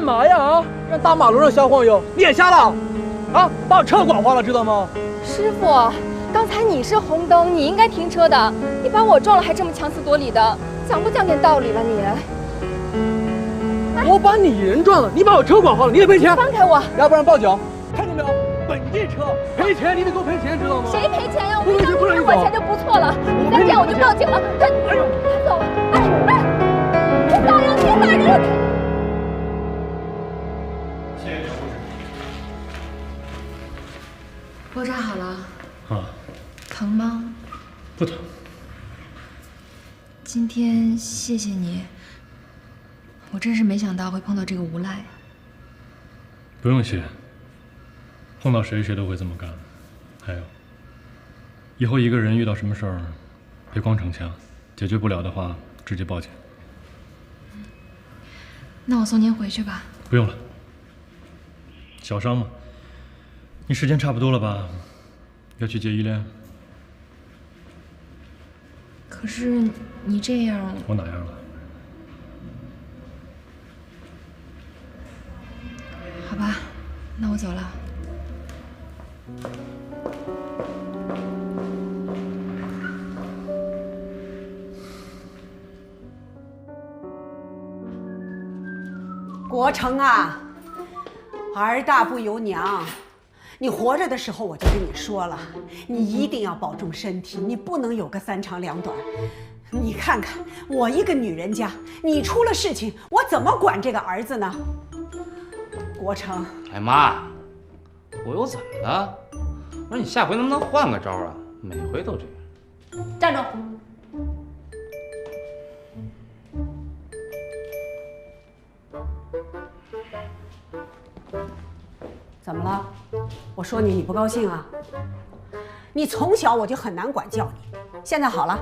干嘛呀？啊，让大马路上瞎晃悠，你眼瞎了？啊，把我车刮花了，知道吗？师傅，刚才你是红灯，你应该停车的，你把我撞了还这么强词夺理的，讲不讲点道理了你？我把你人撞了，你把我车刮花了，你得赔钱。放开我，要不然报警。看见没有？本地车赔钱，你得给我赔钱，知道吗？谁赔钱呀？我不没让你赔我钱就不错了，你再这样我就报警了。他走了，别打人，别打人！谢谢护士。包扎好了。啊。疼吗？不疼。今天谢谢你，我真是没想到会碰到这个无赖。不用谢，碰到谁都会这么干。还有，以后一个人遇到什么事儿，别光逞强，解决不了的话直接报警。那我送您回去吧。不用了，小伤嘛。你时间差不多了吧？要去接依恋？可是你这样，我哪样了？好吧，那我走了。国成啊，儿大不由娘。你活着的时候我就跟你说了，你一定要保重身体，你不能有个三长两短。你看看我一个女人家，你出了事情，我怎么管这个儿子呢？国成，哎妈，我又怎么了？我说你下回能不能换个招啊？每回都这样。站住！怎么了？我说你不高兴啊？你从小我就很难管教你，现在好了，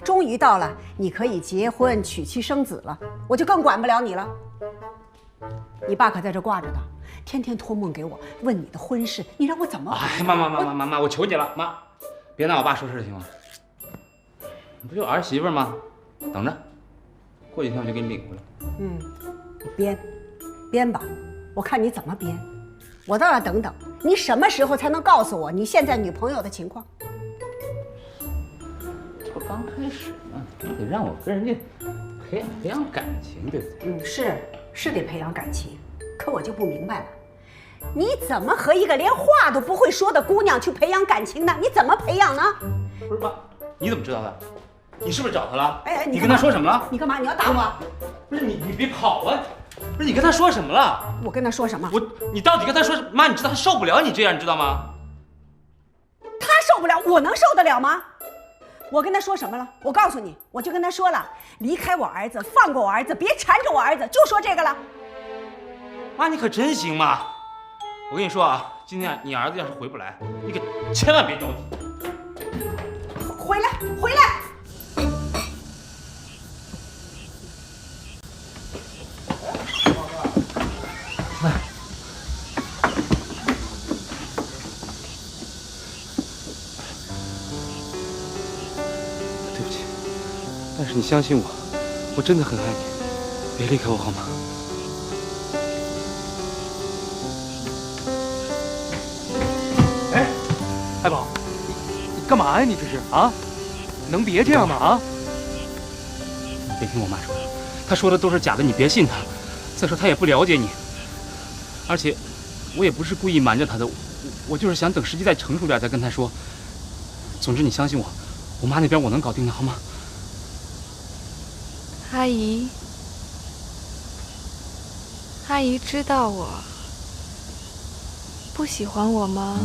终于到了你可以结婚娶妻生子了，我就更管不了你了。你爸可在这挂着呢，天天托梦给我问你的婚事，你让我怎么？哎，妈，我求你了，妈，别拿我爸说事行吗？你不就儿媳妇吗？等着，过几天我就给你领回来。你编吧，我看你怎么编。我倒要等等，你什么时候才能告诉我你现在女朋友的情况？这不刚开始呢，你得让我跟人家培养感情，对不对？是得培养感情，可我就不明白了，你怎么和一个连话都不会说的姑娘去培养感情呢？你怎么培养呢？不是妈，你怎么知道的？你是不是找他了？哎，你跟他说什么了？你干嘛？你要打我？不是你别跑啊！不是你跟他说什么了？我跟他说什么？你到底跟他说什么？妈，你知道他受不了你这样，你知道吗？他受不了，我能受得了吗？我跟他说什么了？我告诉你，我就跟他说了，离开我儿子，放过我儿子，别缠着我儿子，就说这个了。妈，你可真行嘛！我跟你说啊，今天你儿子要是回不来，你可千万别着急。回来！来，对不起，但是你相信我，我真的很爱你，别离开我好吗？哎，爱宝，你干嘛呀？你这是啊？能别这样吗？啊！你别听我妈说的，她说的都是假的，你别信她。再说她也不了解你，而且我也不是故意瞒着她的，我就是想等时机再成熟点再跟她说。总之你相信我，我妈那边我能搞定的，好吗？阿姨知道我不喜欢我吗？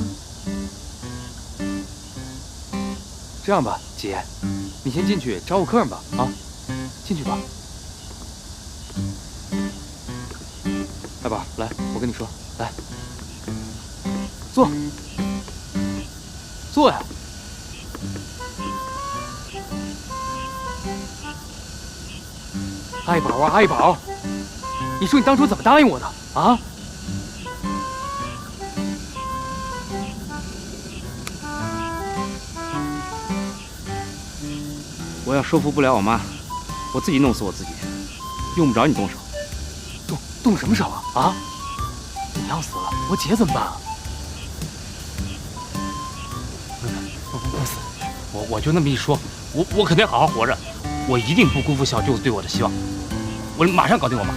这样吧，姐，你先进去招呼客人吧。啊，进去吧。爱宝，来，我跟你说，来，坐呀。爱宝啊，爱宝，你说你当初怎么答应我的啊？我要说服不了我妈，我自己弄死我自己，用不着你动手。动什么手啊？啊！你要死了，我姐怎么办啊？不死，我就那么一说，我肯定好好活着，我一定不辜负小舅子对我的希望，我马上搞定我妈。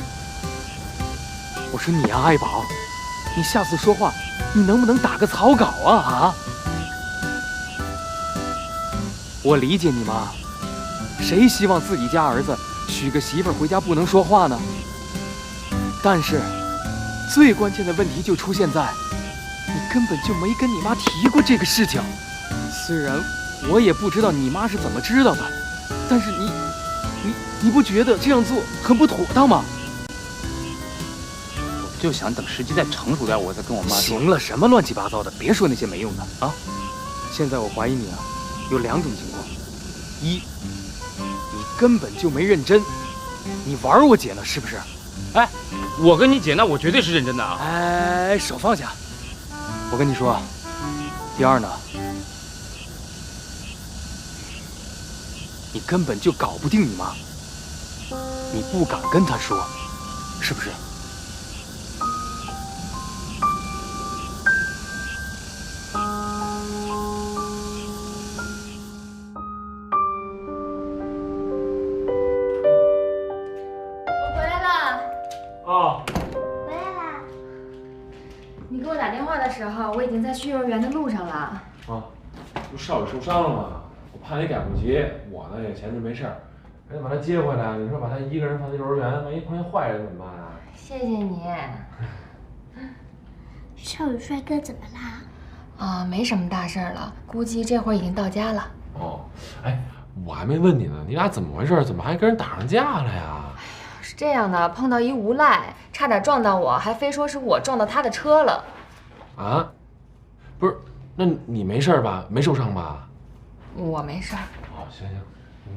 我说你啊，爱宝，你下次说话，你能不能打个草稿啊？啊！我理解你妈，谁希望自己家儿子娶个媳妇儿回家不能说话呢？但是，最关键的问题就出现在，你根本就没跟你妈提过这个事情。虽然我也不知道你妈是怎么知道的，但是你不觉得这样做很不妥当吗？我就想等时机再成熟点，我再跟我妈说。行了，什么乱七八糟的，别说那些没用的啊！现在我怀疑你啊，有两种情况：一，你根本就没认真，你玩我姐呢，是不是？哎，我跟你姐那我绝对是认真的啊！哎，手放下！我跟你说，第二呢，你根本就搞不定你妈，你不敢跟她说，是不是？我回来了。啊，回来啦！你给我打电话的时候，我已经在去幼儿园的路上了。啊，不少宇受伤了吗？我怕你赶不及，我呢也闲着没事儿，还得把他接回来。你说把他一个人放在幼儿园，万一碰见坏人怎么办啊？谢谢你。少宇帅哥怎么啦？啊，没什么大事了，估计这会儿已经到家了。哦，哎，我还没问你呢，你俩怎么回事？怎么还跟人打上架了呀？是这样的，碰到一无赖，差点撞到我，还非说是我撞到他的车了。啊？不是，那你没事吧？没受伤吧？我没事儿。哦，行行，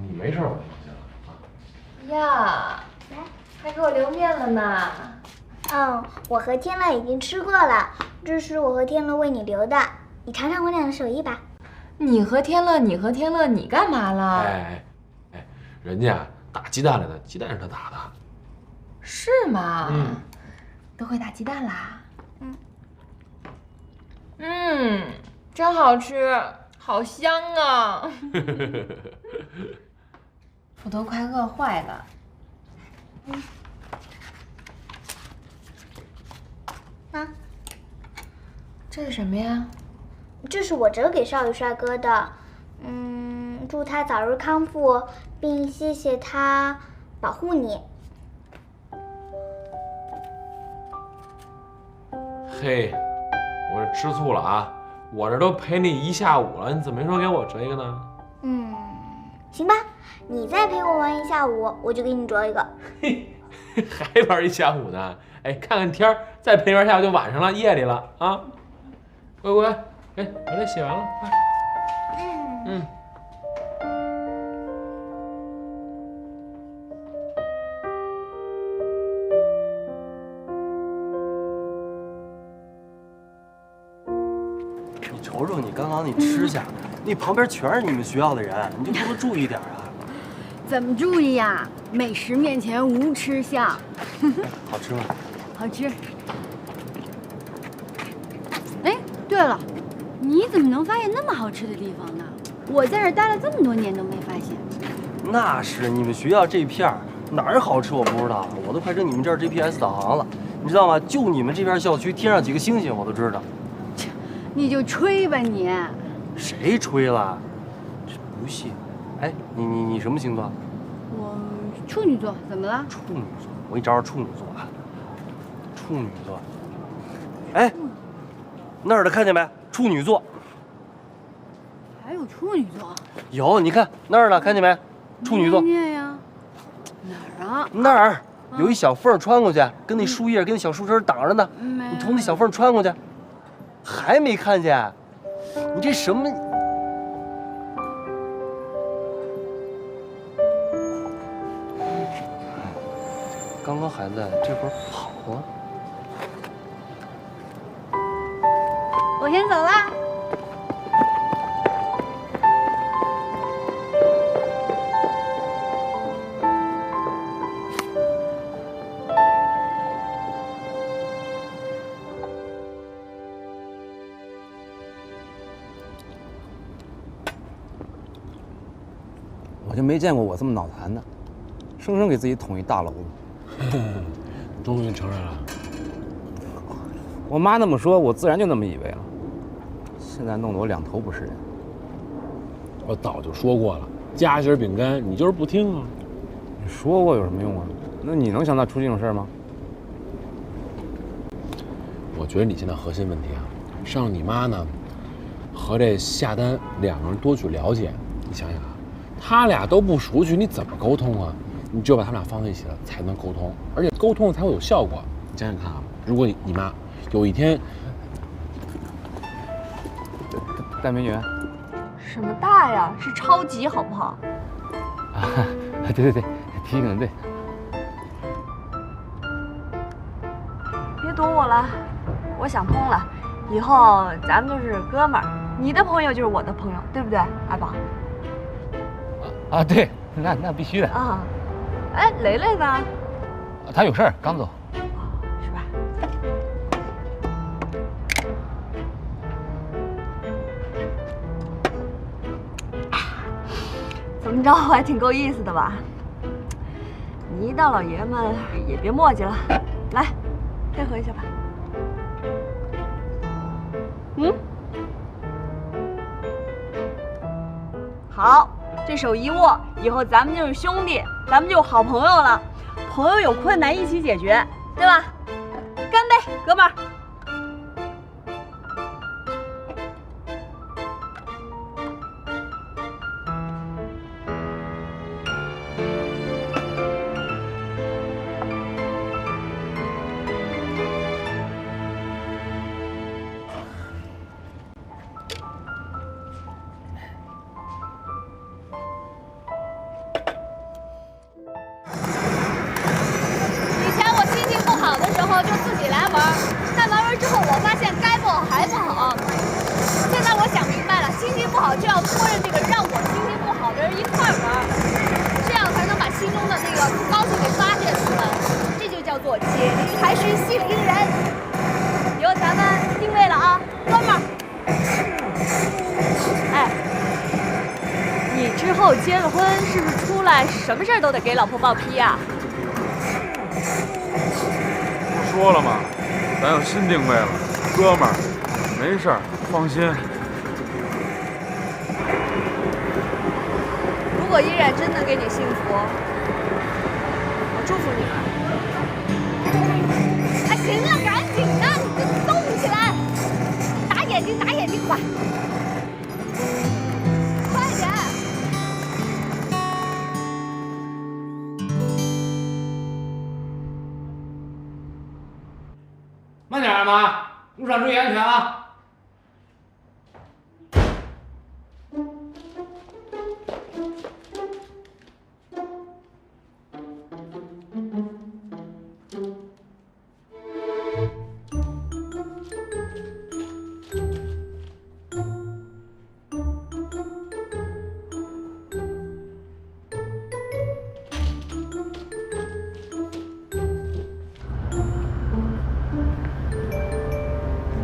你没事我就放心了啊。呀，还给我留面了呢。嗯，我和天乐已经吃过了，这是我和天乐为你留的，你尝尝我俩的手艺吧。你和天乐，你干嘛了？哎，人家打鸡蛋来的，鸡蛋是他打的。是吗？嗯，都会打鸡蛋啦。真好吃，好香啊！我都快饿坏了。啊，这是什么呀？这是我折给少宇帅哥的，祝他早日康复，并谢谢他保护你。嘿，我这吃醋了啊！我这都陪你一下午了，你怎么没说给我折一个呢？行吧，你再陪我玩一下午，我就给你折一个。嘿，还玩一下午呢？哎，看看天儿，再陪玩下午就晚上了，夜里了啊！乖，哎，把这写完了，快。你瞅瞅你刚刚那吃相，那旁边全是你们学校的人，你就多注意点啊！怎么注意呀？美食面前无吃相。好吃吗？好吃。哎，对了，你怎么能发现那么好吃的地方呢？我在这儿待了这么多年都没发现。那是你们学校这片儿哪儿好吃我不知道，我都快跟你们这儿 GPS 导航了，你知道吗？就你们这片校区天上几个星星我都知道。你就吹吧你。谁吹了？这不信。哎，你什么星座？我处女座，怎么了？处女座，我给你找找处女座啊。处女座。哎，那儿的看见没？处女座。还有处女座？有，你看那儿呢，看见没？处女座。念呀？哪儿啊？那儿有一小缝穿过去，跟那树叶跟那小树枝挡着呢。你从那小缝穿过去，还没看见？你这什么？刚刚还在，这会儿跑了。我先走啦。我就没见过我这么脑残的，生生给自己捅一大篓子。终于承认了。我妈那么说，我自然就那么以为了。现在弄得我两头不是人。我早就说过了，夹心饼干你就是不听啊。你说过有什么用啊？那你能想到出这种事儿吗？我觉得你现在核心问题啊，是让你妈呢和这夏丹两个人多去了解。你想想啊，他俩都不熟悉，你怎么沟通啊？你只有把他们俩放在一起了，才能沟通，而且沟通才会有效果。你想想看啊，如果你妈有一天，大美女。什么大呀？是超级，好不好？啊，对，提醒的对。别躲我了，我想通了，以后咱们就是哥们儿，你的朋友就是我的朋友，对不对，阿宝？啊，对，那必须的啊。哎，雷雷呢？他有事儿，刚走。是吧？怎么着，我还挺够意思的吧？你一大老爷们也别磨叽了，来，配合一下吧。好，这手一握，以后咱们就是兄弟，咱们就是好朋友了。朋友有困难一起解决，对吧？干杯，哥们儿！就自己来玩，但玩完之后我发现该不好还不好。现在我想明白了，心情不好就要拖着这个让我心情不好的人一块玩，这样才能把心中的那个不高兴给发泄出来。这就叫做解铃还须系铃人。以后咱们定位了啊，哥们儿。哎，你之后结了婚，是不是出来什么事儿都得给老婆报批呀？说了嘛，咱有新定位了，哥们儿，没事儿，放心。如果依然真能给你幸福，我祝福你们。哎，行了，赶紧的，你动起来，打眼睛，打眼睛，快，快点！慢点啊，妈，路上注意安全啊！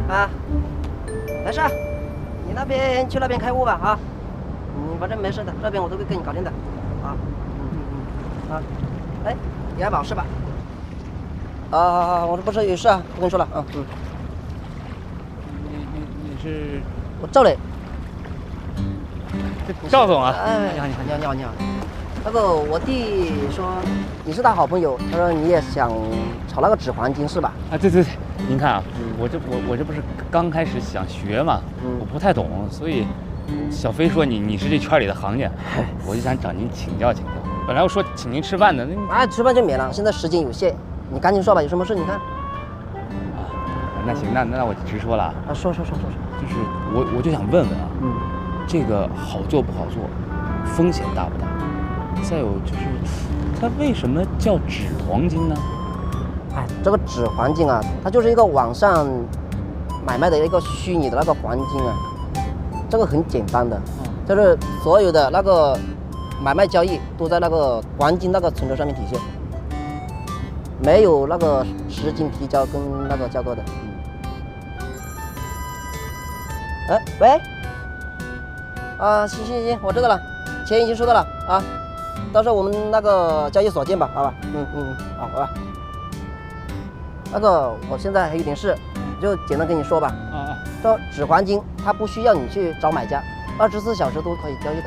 啊，没事，你那边去那边开悟吧啊，反正没事的，这边我都会跟你搞定的，啊，啊，哎，你还保是吧？我这不是有事啊，不跟你说了啊，你是？我赵磊。赵总啊！哎，你好。那个我弟说你是他好朋友，他说你也想炒那个纸黄金是吧？啊，对，您看啊，我这不是刚开始想学嘛，我不太懂，所以小飞说你是这圈里的行家，我就想找您请教请教。本来我说请您吃饭的，那吃饭就免了，现在时间有限，你赶紧说吧，有什么事你看。啊，那行，那我直说了啊。说，就是我就想问问啊，这个好做不好做，风险大不大？再有就是，它为什么叫纸黄金呢？哎，这个纸黄金啊，它就是一个网上买卖的一个虚拟的那个黄金啊，这个很简单的，就是所有的那个买卖交易都在那个黄金那个存折上面体现，没有那个实金提交跟那个交割的。哎，喂，啊，行，我知道了，钱已经收到了啊，到时候我们那个交易所见吧，好吧？好吧。那个我现在还有点事，就简单跟你说吧。这纸黄金它不需要你去找买家，24小时都可以交易的。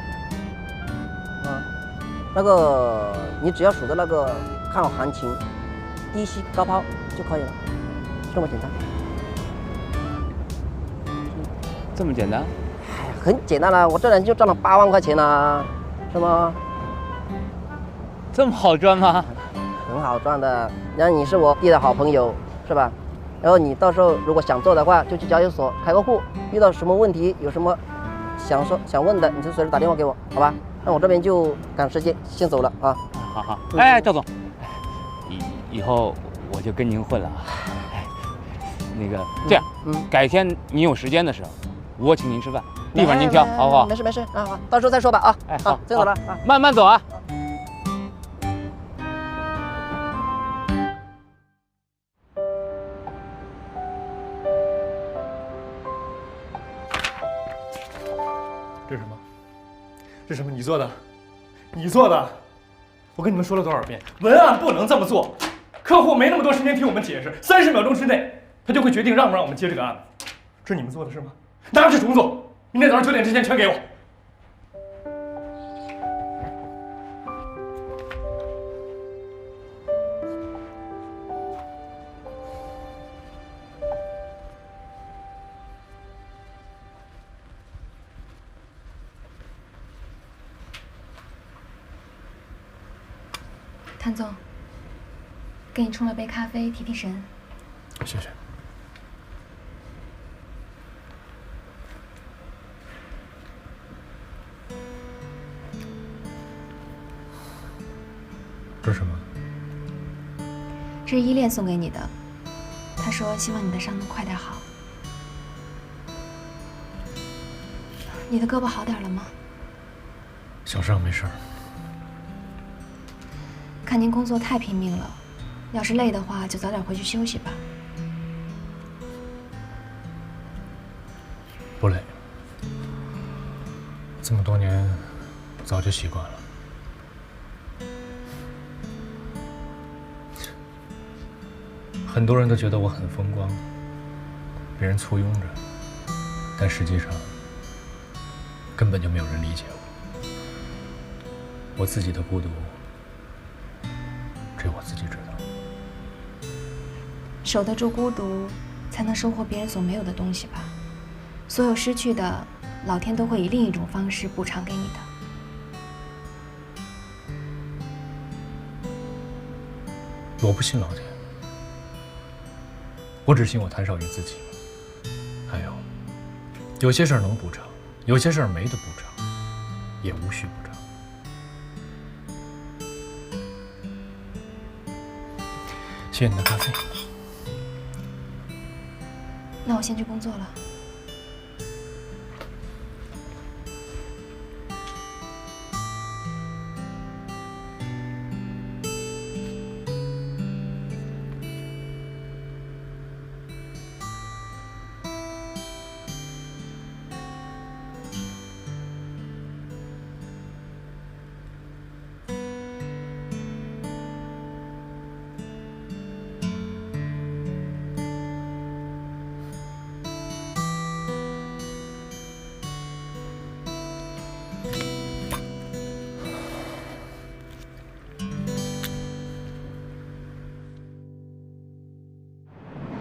那个你只要数着那个看好行情，低吸高抛就可以了，这么简单。这么简单？很简单啦，我这人就赚了8万块钱啦，是吗？这么好赚吗？很好赚的，然后你是我弟的好朋友，是吧？然后你到时候如果想做的话，就去交易所开个户，遇到什么问题，有什么想问的，你就随时打电话给我，好吧？那我这边就赶时间，先走了啊。好。哎，赵总，以后我就跟您混了啊。那个这样，改天您有时间的时候，我请您吃饭，地方您挑，好不好？没事啊，好，到时候再说吧啊。好，先走了啊，慢慢走啊。这是什么？这是什么？你做的？你做的？我跟你们说了多少遍，文案不能这么做。客户没那么多时间听我们解释，30秒钟之内，他就会决定让不让我们接这个案子。这是你们做的是吗？拿去重做，明天早上9点之前全给我。谭总，给你冲了杯咖啡提提神。谢谢。这是什么？这是依恋送给你的，他说希望你的伤能快点好。你的胳膊好点了吗？小伤没事儿。看您工作太拼命了，要是累的话，就早点回去休息吧。不累，这么多年，早就习惯了。很多人都觉得我很风光，被人簇拥着，但实际上，根本就没有人理解我。我自己的孤独。只有我自己知道。守得住孤独，才能收获别人所没有的东西吧。所有失去的，老天都会以另一种方式补偿给你的。我不信老天，我只信我谭少宇自己。还有，有些事儿能补偿，有些事儿没得补偿，也无需补偿。谢谢你的咖啡。那我先去工作了。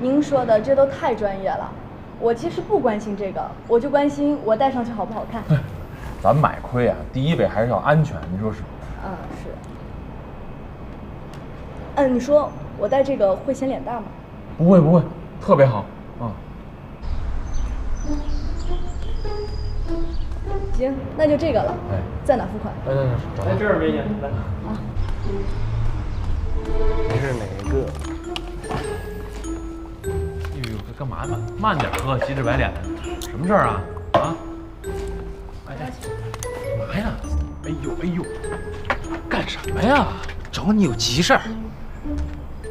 您说的这都太专业了，我其实不关心这个，我就关心我戴上去好不好看。咱买盔啊，第一位还是要安全，你说是？是。你说我戴这个会显脸大吗？不会，特别好啊。行，那就这个了。哎，在哪付款？在这儿，美女。来。啊。你是哪个？干嘛呢？慢点喝，急赤白脸的，什么事儿啊？啊？哎，干嘛呀？哎呦，干什么呀？找你有急事儿，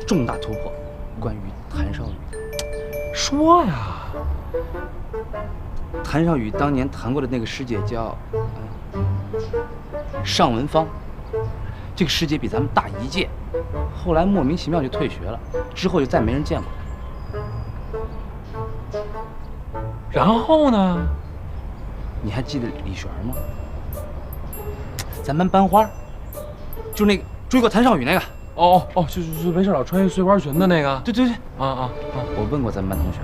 重大突破，关于谭少宇的。说呀。谭少宇当年谈过的那个师姐叫，尚文芳，这个师姐比咱们大1届，后来莫名其妙就退学了，之后就再没人见过她。然后呢？你还记得李璇吗？咱班班花，就那个追过谭少宇那个。哦，就没事老穿碎花裙的那个。对。啊！我问过咱们班同学，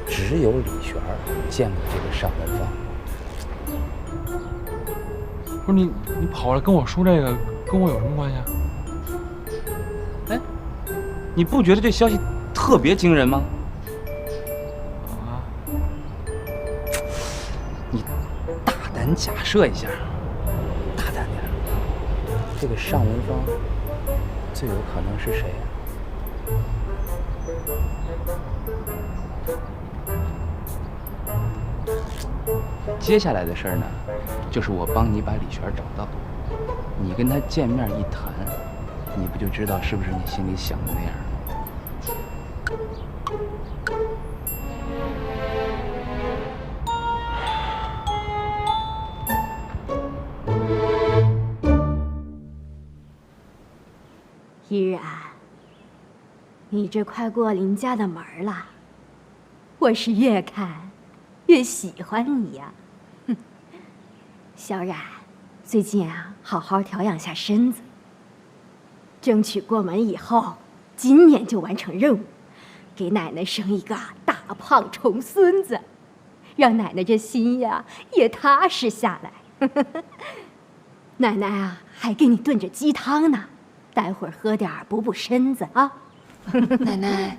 只有李璇见过这个尚文芳。不是你跑过来跟我说这个，跟我有什么关系啊？哎，你不觉得这消息特别惊人吗？啊！你大胆假设一下，大胆点，这个尚文芳最有可能是谁呀？接下来的事儿呢，就是我帮你把李璇找到，你跟他见面一谈，你不就知道是不是你心里想的那样了？依然，你这快过邻家的门了，我是越看越喜欢你呀。哼，小冉，最近啊，好好调养下身子，争取过门以后，今年就完成任务，给奶奶生一个大胖重孙子，让奶奶这心呀也踏实下来。奶奶啊，还给你炖着鸡汤呢。待会儿喝点补补身子啊。奶奶，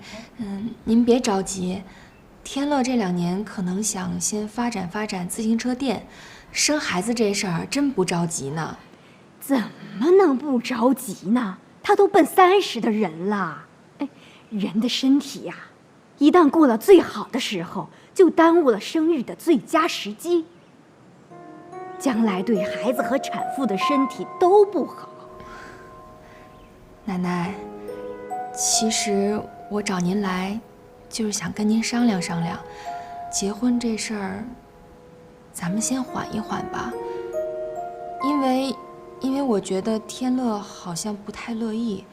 您别着急，天乐这2年可能想先发展自行车店，生孩子这事儿真不着急呢。怎么能不着急呢？他都奔30的人了，哎，人的身体呀，一旦过了最好的时候，就耽误了生育的最佳时机，将来对孩子和产妇的身体都不好。奶奶，其实我找您来，就是想跟您商量商量，结婚这事儿，咱们先缓一缓吧。因为我觉得天乐好像不太乐意，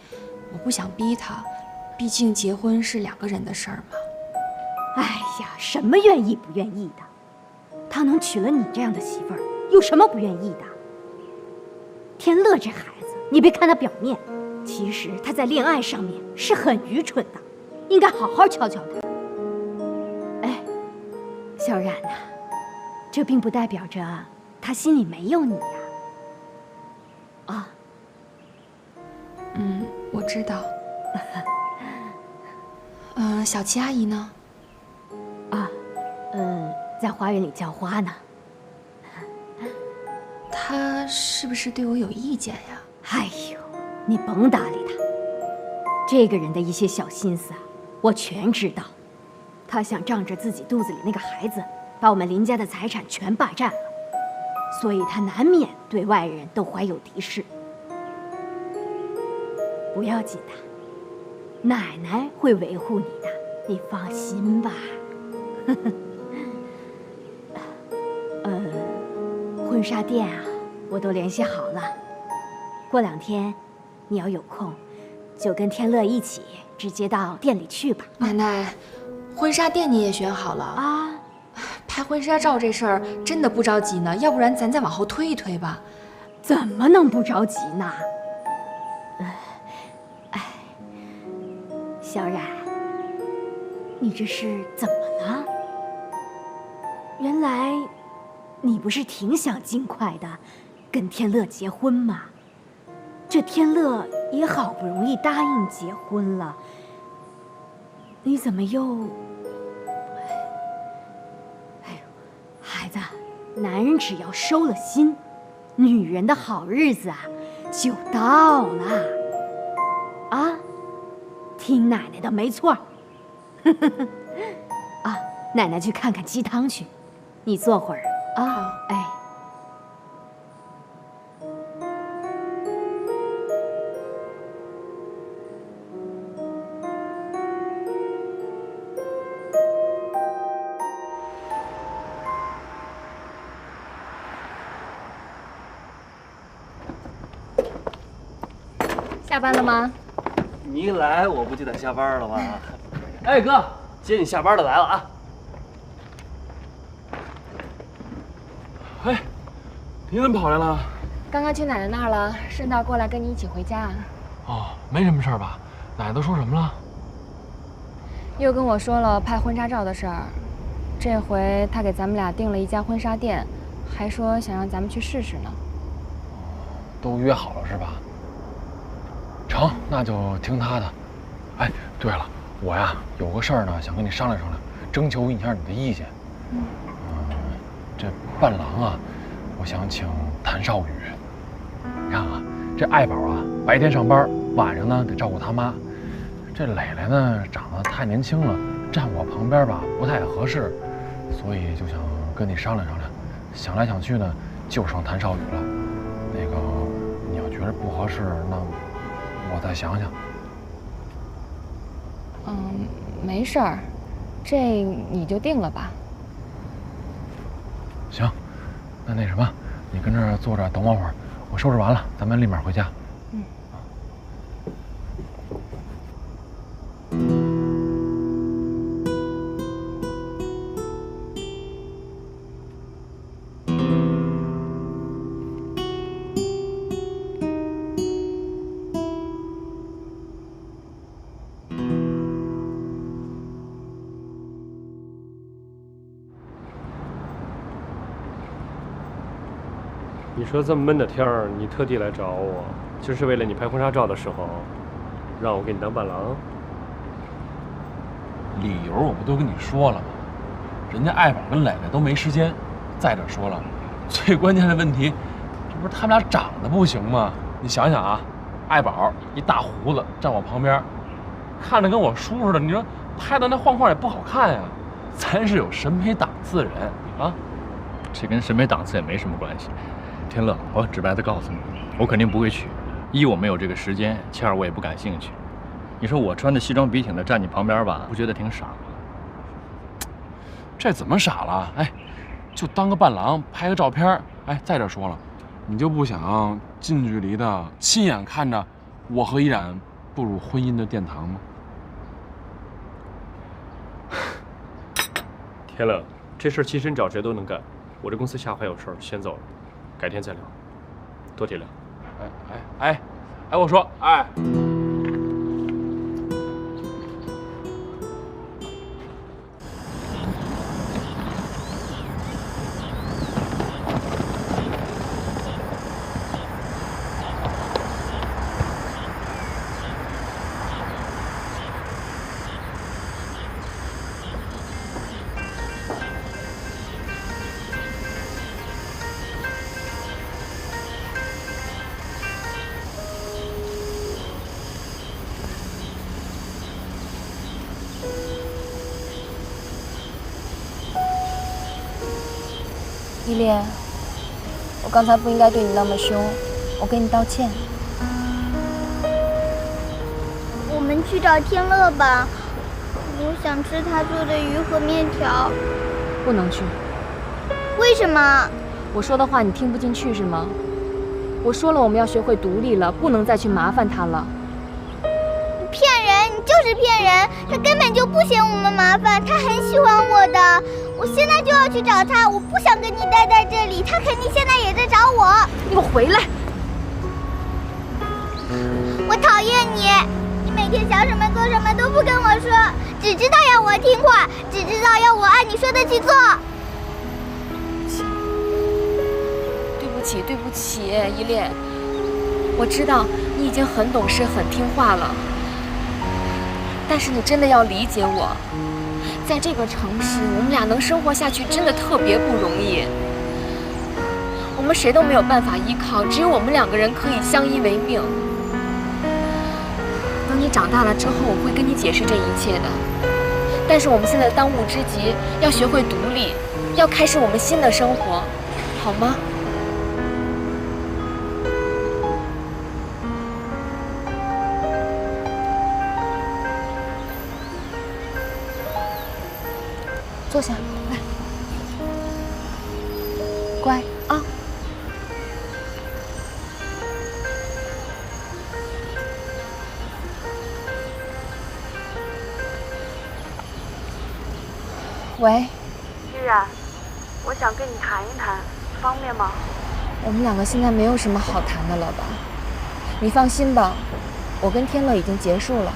我不想逼他，毕竟结婚是2个人的事儿嘛。哎呀，什么愿意不愿意的？他能娶了你这样的媳妇儿，有什么不愿意的？天乐这孩子，你别看他表面。其实他在恋爱上面是很愚蠢的，应该好好教教他。哎，小冉呐，这并不代表着他心里没有你呀。啊，我知道。小七阿姨呢？在花园里浇花呢。她是不是对我有意见呀？哎呦，你甭搭理他，这个人的一些小心思啊，我全知道。他想仗着自己肚子里那个孩子，把我们林家的财产全霸占了，所以他难免对外人都怀有敌视。不要紧的，奶奶会维护你的，你放心吧。婚纱店啊，我都联系好了，过2天你要有空，就跟天乐一起直接到店里去吧。奶奶，婚纱店你也选好了啊？拍婚纱照这事儿真的不着急呢，要不然咱再往后推一推吧。怎么能不着急呢？小冉，你这是怎么了？原来你不是挺想尽快的跟天乐结婚吗？这天乐也好不容易答应结婚了，你怎么又……哎呦，孩子，男人只要收了心，女人的好日子啊就到了。啊，听奶奶的没错。啊，奶奶去看看鸡汤去，你坐会儿啊。哎。下班了吗？你一来，我不就得下班了吗？哎，哥，接你下班的来了啊！哎，你怎么跑来了？刚刚去奶奶那儿了，顺道过来跟你一起回家。哦，没什么事儿吧？奶奶都说什么了？又跟我说了拍婚纱照的事儿，这回他给咱们俩订了一家婚纱店，还说想让咱们去试试呢。都约好了是吧？成，那就听他的。哎，对了，我呀有个事儿呢，想跟你商量商量，征求一下你的意见。这伴郎啊，我想请谭少宇。你看啊，这爱宝啊，白天上班，晚上呢得照顾他妈。这磊磊呢，长得太年轻了，站我旁边吧不太合适，所以就想跟你商量商量。想来想去呢，就剩谭少宇了。那个，你要觉得不合适，那我再想想。没事儿，这你就定了吧。行，那什么，你跟这儿坐着等我会儿，我收拾完了，咱们立马回家。你说这么闷的天儿，你特地来找我，就是为了你拍婚纱照的时候，让我给你当伴郎？理由我不都跟你说了吗？人家爱宝跟磊磊都没时间。再者说了，最关键的问题，这不是他们俩长得不行吗？你想想啊，爱宝一大胡子站我旁边，看着跟我叔似的，你说拍的那晃晃也不好看呀。咱是有审美档次的人啊。这跟审美档次也没什么关系。天乐，我直白的告诉你，我肯定不会去。一，我没有这个时间；其二，我也不感兴趣。你说我穿着西装笔挺的站你旁边吧，不觉得挺傻吗？这怎么傻了？哎，就当个伴郎拍个照片。哎，再者说了，你就不想近距离的亲眼看着我和依然步入婚姻的殿堂吗？天乐，这事儿其实你找谁都能干。我这公司下午还有事儿，先走了，改天再聊，多体谅。哎，我说，哎。依恋，我刚才不应该对你那么凶，我跟你道歉。我们去找天乐吧，我想吃他做的鱼和面条。不能去。为什么？我说的话你听不进去是吗？我说了，我们要学会独立了，不能再去麻烦他了。你骗人，你就是骗人！他根本就不嫌我们麻烦，他很喜欢我的。我现在就要去找他，我不想跟你待在这里，他肯定现在也在找我。你给我回来！我讨厌你，你每天想什么做什么都不跟我说，只知道要我听话，只知道要我按你说的去做。对不起，依恋，我知道你已经很懂事、很听话了，但是你真的要理解我。在这个城市，我们俩能生活下去真的特别不容易。我们谁都没有办法依靠，只有我们两个人可以相依为命。等你长大了之后，我会跟你解释这一切的。但是我们现在当务之急要学会独立，要开始我们新的生活，好吗？坐下来，乖啊。喂，依然，我想跟你谈一谈，方便吗？我们两个现在没有什么好谈的了吧？你放心吧，我跟天乐已经结束了。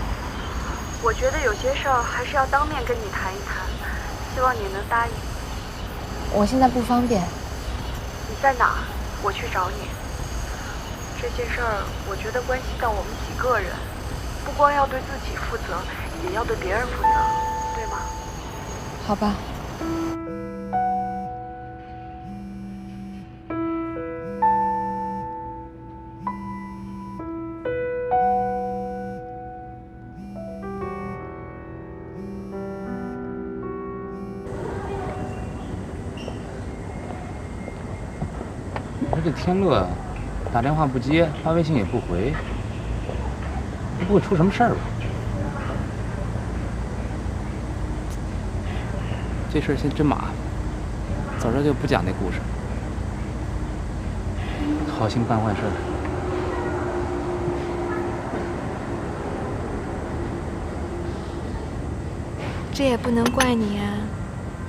我觉得有些事儿还是要当面跟你谈一谈，希望你能答应。我现在不方便。你在哪儿？我去找你。这些事儿我觉得关系到我们几个人，不光要对自己负责，也要对别人负责，对吗？好吧。你说这天乐，打电话不接，发微信也不回，不会出什么事儿吧？这事儿现在真麻烦，早知道就不讲那故事，好心办坏事。这也不能怪你啊，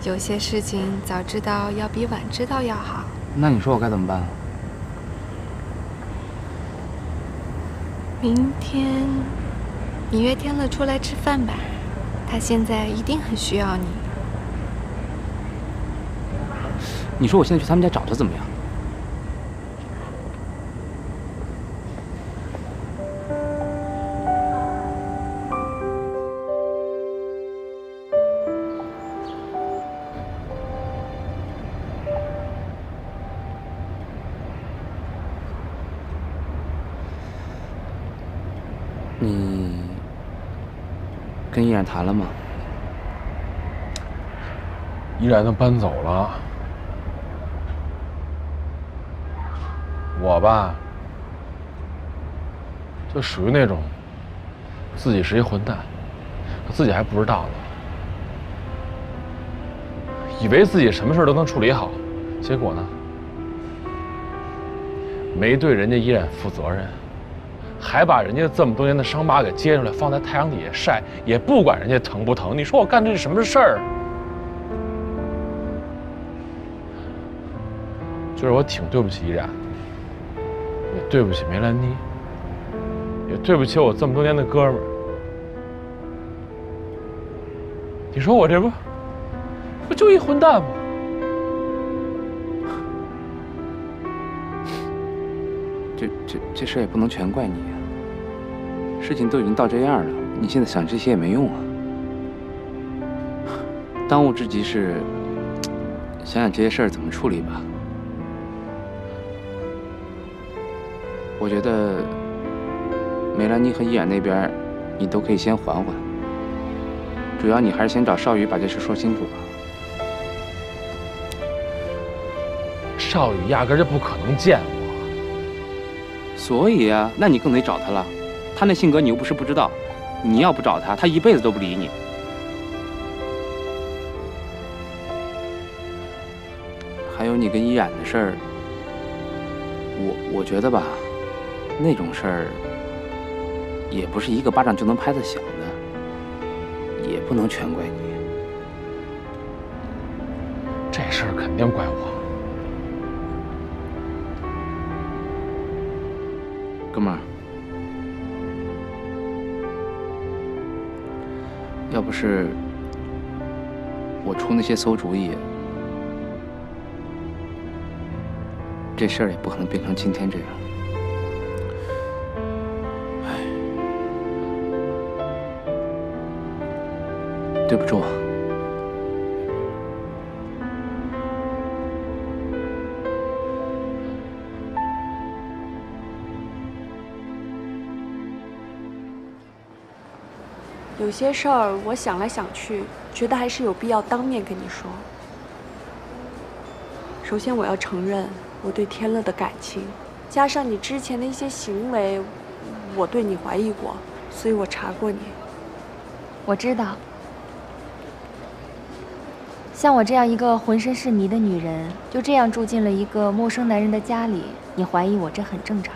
有些事情早知道要比晚知道要好。那你说我该怎么办？明天你约天乐出来吃饭吧，他现在一定很需要你。你说我现在去他们家找他怎么样？你跟依然谈了吗？依然都搬走了。我吧，就属于那种自己是一混蛋，自己还不知道呢，以为自己什么事都能处理好，结果呢，没对人家依然负责任，还把人家这么多年的伤疤给揭出来，放在太阳底下晒，也不管人家疼不疼。你说我干这是什么事儿？就是我挺对不起依然，也对不起梅兰妮，也对不起我这么多年的哥们儿。你说我这不就一混蛋吗？这事也不能全怪你啊，事情都已经到这样了，你现在想这些也没用啊。当务之急是想想这些事儿怎么处理吧。我觉得梅兰妮和依然那边，你都可以先缓缓。主要你还是先找邵宇把这事说清楚吧。邵宇压根就不可能见我。所以啊，那你更得找他了。他那性格你又不是不知道，你要不找他，他一辈子都不理你。还有你跟依然的事儿，我觉得吧，那种事儿也不是一个巴掌就能拍得响的，也不能全怪你。这事儿肯定怪我。哥们儿，要不是我出那些馊主意，这事儿也不可能变成今天这样。唉，对不住啊。有些事儿我想来想去，觉得还是有必要当面跟你说。首先，我要承认我对天乐的感情，加上你之前的一些行为，我对你怀疑过，所以我查过你。我知道，像我这样一个浑身是泥的女人，就这样住进了一个陌生男人的家里，你怀疑我，这很正常。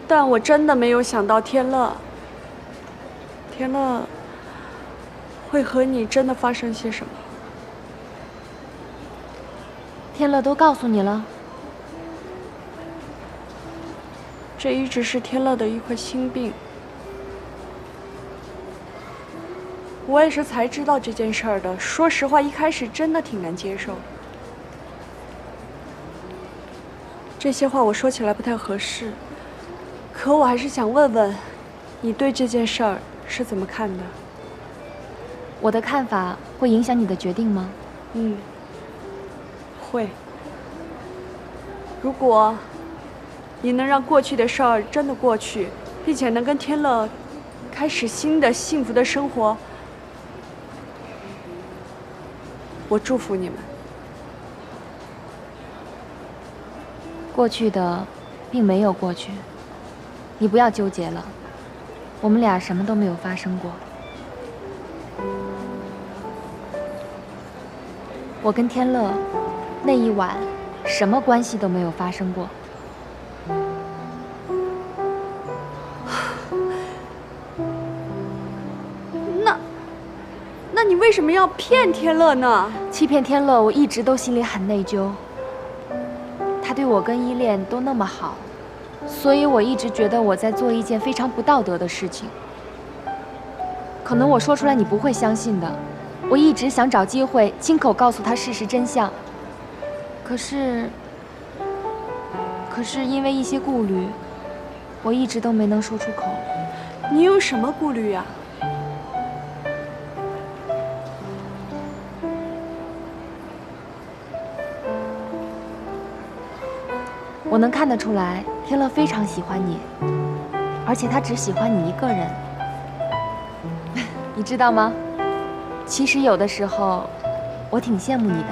但我真的没有想到天乐，会和你真的发生些什么？天乐都告诉你了？这一直是天乐的一块心病。我也是才知道这件事儿的。说实话，一开始真的挺难接受。这些话我说起来不太合适，可我还是想问问，你对这件事儿是怎么看的？我的看法会影响你的决定吗？会。如果你能让过去的事儿真的过去，并且能跟天乐开始新的幸福的生活，我祝福你们。过去的并没有过去，你不要纠结了。我们俩什么都没有发生过。我跟天乐那一晚什么关系都没有发生过。那你为什么要骗天乐呢？欺骗天乐，我一直都心里很内疚。他对我跟依恋都那么好，所以我一直觉得我在做一件非常不道德的事情。可能我说出来你不会相信的，我一直想找机会亲口告诉他事实真相。可是因为一些顾虑，我一直都没能说出口。你有什么顾虑呀？我能看得出来，天乐非常喜欢你，而且他只喜欢你一个人。你知道吗？其实有的时候，我挺羡慕你的，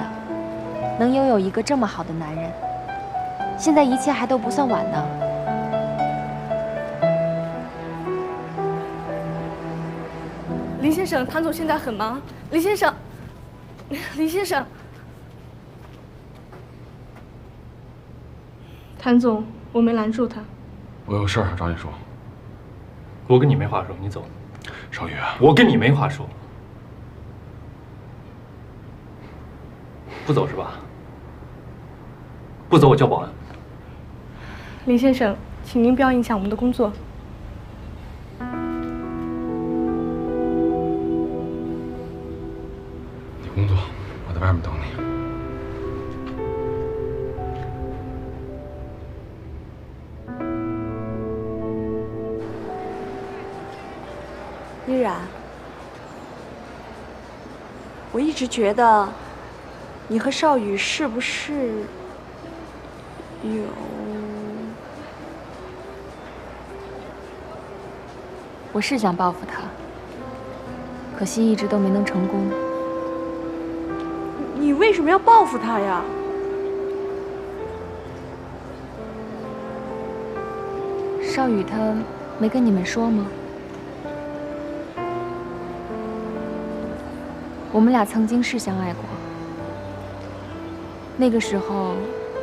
能拥有一个这么好的男人。现在一切还都不算晚呢。林先生，谭总现在很忙。林先生，林先生。谭总，我没拦住他。我有事儿找你说。我跟你没话说，你走。少宇，我跟你没话说。不走是吧？不走我叫保安。林先生，请您不要影响我们的工作。你工作，我在外面等你。依然，我一直觉得你和少宇是不是有……我是想报复他，可惜一直都没能成功。你为什么要报复他呀？少宇他没跟你们说吗？我们俩曾经是相爱过，那个时候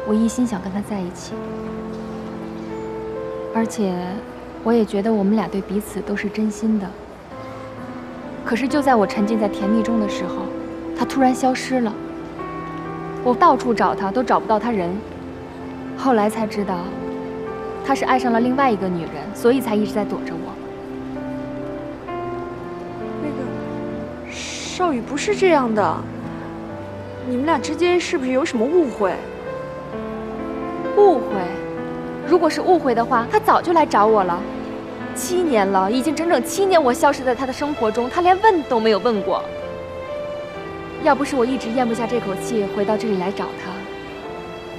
我一心想跟他在一起，而且我也觉得我们俩对彼此都是真心的。可是就在我沉浸在甜蜜中的时候，他突然消失了，我到处找他都找不到他人。后来才知道，他是爱上了另外一个女人，所以才一直在躲着我。少宇不是这样的，你们俩之间是不是有什么误会？误会？如果是误会的话，他早就来找我了。7年了，已经整整7年，我消失在他的生活中，他连问都没有问过。要不是我一直咽不下这口气，回到这里来找他，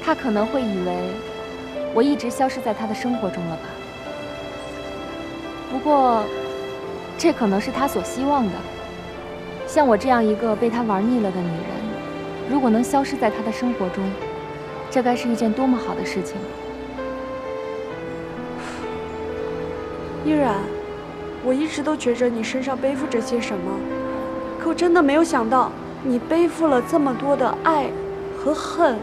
他可能会以为我一直消失在他的生活中了吧。不过，这可能是他所希望的。像我这样一个被他玩腻了的女人，如果能消失在他的生活中，这该是一件多么好的事情。依然，我一直都觉着你身上背负着些什么，可我真的没有想到你背负了这么多的爱和恨。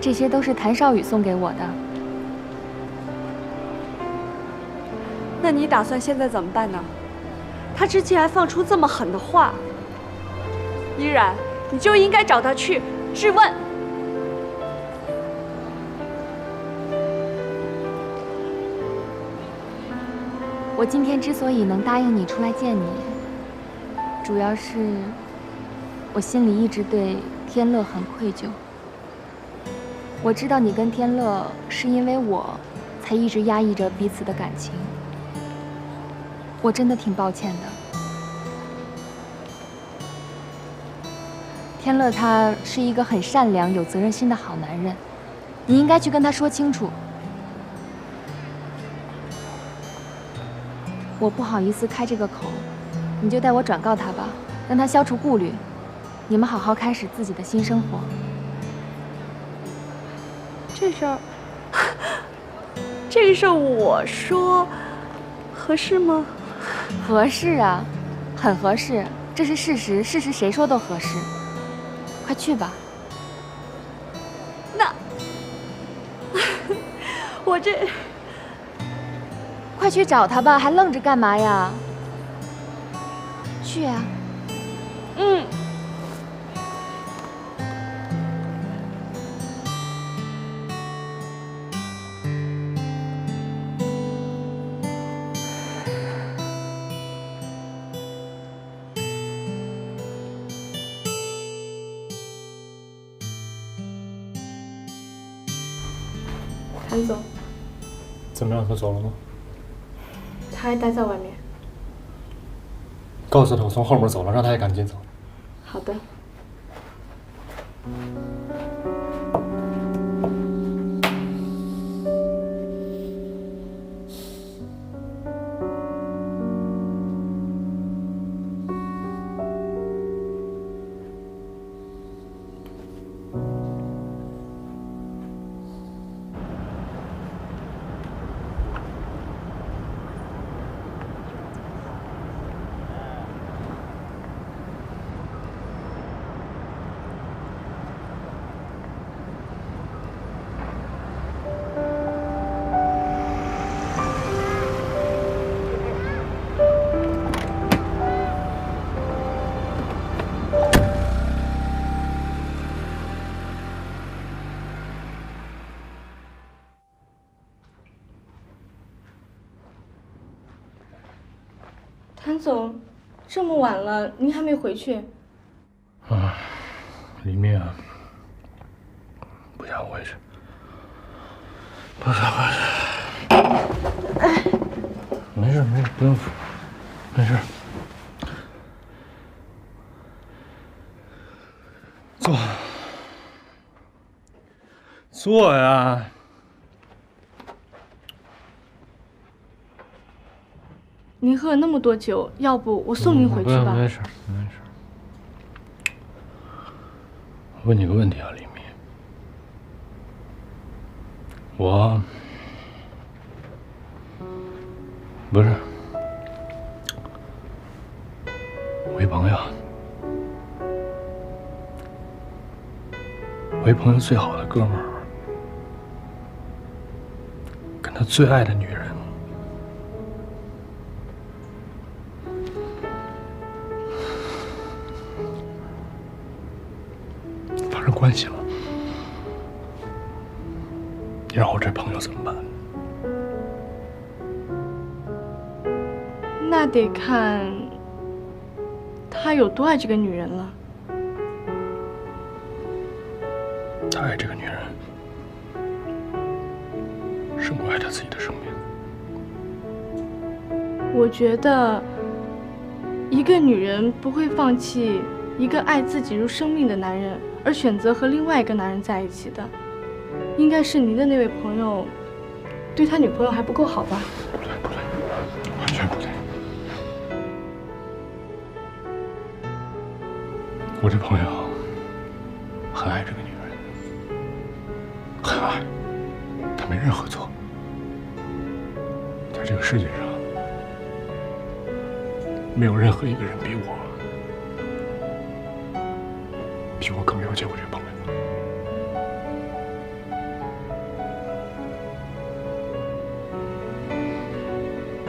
这些都是谭少宇送给我的。那你打算现在怎么办呢？他之前还放出这么狠的话。依然，你就应该找他去质问。我今天之所以能答应你出来见你，主要是我心里一直对天乐很愧疚。我知道你跟天乐是因为我才一直压抑着彼此的感情，我真的挺抱歉的。天乐他是一个很善良、有责任心的好男人，你应该去跟他说清楚。我不好意思开这个口，你就代我转告他吧，让他消除顾虑，你们好好开始自己的新生活。这事儿，这事儿我说合适吗？合适啊，很合适，这是事实，事实谁说都合适。快去吧。那我这。快去找他吧，还愣着干嘛呀？去啊！嗯。谭总，怎么样？他走了吗？他还待在外面。告诉他我从后门走了，让他也赶紧走。好的。谭总，这么晚了，您还没回去？啊，李密啊，不想回去，不想回去。没事没事，不用扶，没事。坐呀。您喝了那么多酒，要不我送您回去吧？没事没事。问你个问题啊，李密，我不是我一朋友，我一朋友最好的哥们儿，跟他最爱的女人发生关系了，你让我这朋友怎么办？那得看他有多爱这个女人了。他爱这个女人，胜过爱他自己的生命。我觉得，一个女人不会放弃一个爱自己如生命的男人，而选择和另外一个男人在一起的。应该是您的那位朋友，对他女朋友还不够好吧？不对，完全不对。我这朋友很爱这个女人，很爱，他没任何错。在这个世界上，没有任何一个人比我更了解我这朋友。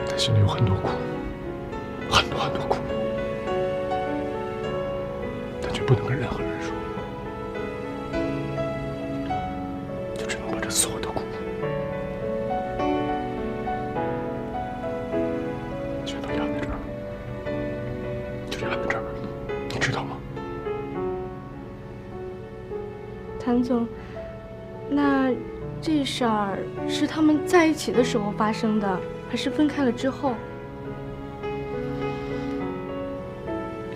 他心里有很多苦，很多。有很多苦，但却不能跟任何人说，就只能把这所有的苦全都压在这儿，就压在这儿，你知道吗？谭总，那这事儿是他们在一起的时候发生的，还是分开了之后？